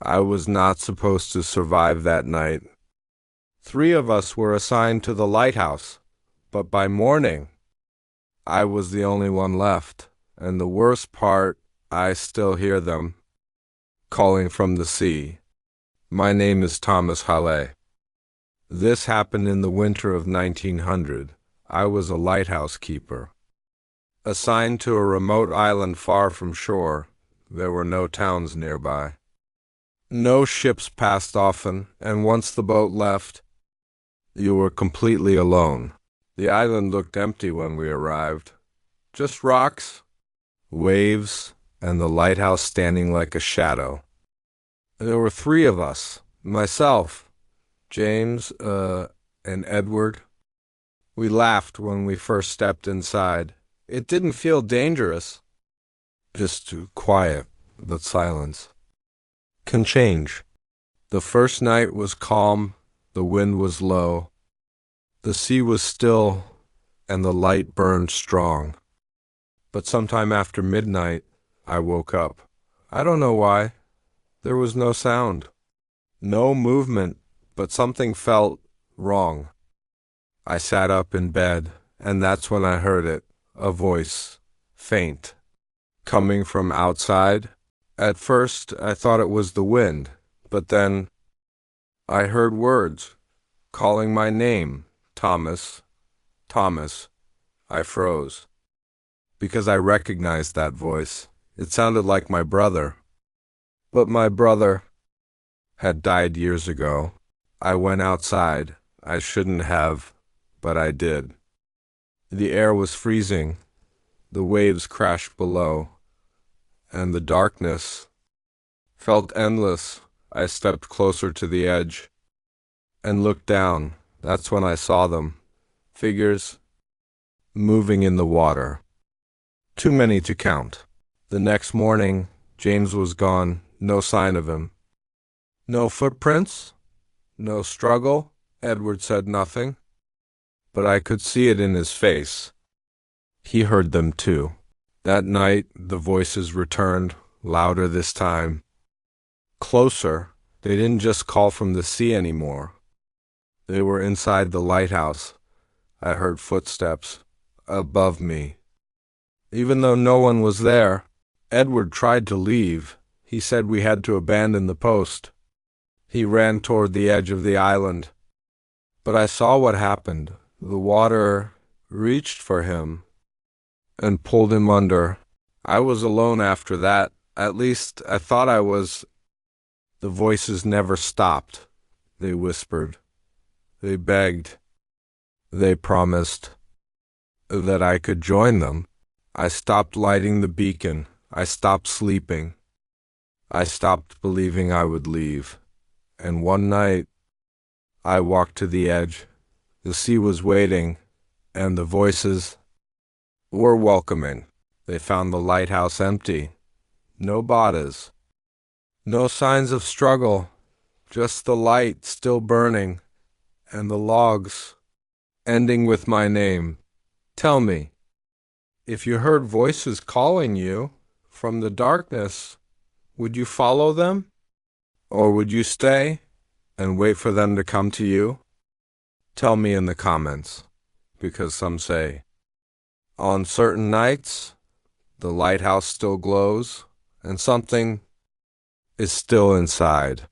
I was not supposed to survive that night. 3 of us were assigned to the lighthouse, but by morning, I was the only one left. And the worst part, I still hear them calling from the sea. My name is Thomas Hale. This happened in the winter of 1900. I was a lighthouse keeper. Assigned to a remote island far from shore, there were no towns nearby. No ships passed often, and once the boat left, you were completely alone. The island looked empty when we arrived. Just rocks, waves, and the lighthouse standing like a shadow. There were 3 of us, myself, James, and Edward. We laughed when we first stepped inside. It didn't feel dangerous, just too quiet, but silence can change. The first night was calm, the wind was low, the sea was still, and the light burned strong. But sometime after midnight, I woke up. I don't know why. There was no sound, no movement, but something felt wrong. I sat up in bed, and that's when I heard it, a voice, faint, coming from outside. At first, I thought it was the wind, but then I heard words, calling my name, Thomas, Thomas. I froze, because I recognized that voice. It sounded like my brother. But my brother had died years ago. I went outside. I shouldn't have, but I did. The air was freezing. The waves crashed below, and the darkness felt endless. I stepped closer to the edge and looked down. That's when I saw them, figures moving in the water. Too many to count. The next morning, James was gone, no sign of him. No footprints, no struggle. Edward said nothing, but I could see it in his face. He heard them too. That night, the voices returned, louder this time. Closer. They didn't just call from the sea anymore. They were inside the lighthouse. I heard footsteps above me. Even though no one was there, Edward tried to leave. He said we had to abandon the post. He ran toward the edge of the island. But I saw what happened. The water reached for him and pulled him under. I was alone after that. At least I thought I was. The voices never stopped. They whispered. They begged. They promised that I could join them. I stopped lighting the beacon. I stopped sleeping. I stopped believing I would leave. And one night, I walked to the edge. The sea was waiting, and the voices were welcoming. They found the lighthouse empty. No bodies. No signs of struggle. Just the light still burning, and the logs ending with my name. Tell me, if you heard voices calling you from the darkness, would you follow them? Or would you stay and wait for them to come to you? Tell me in the comments, because some say, on certain nights, the lighthouse still glows, and something is still inside.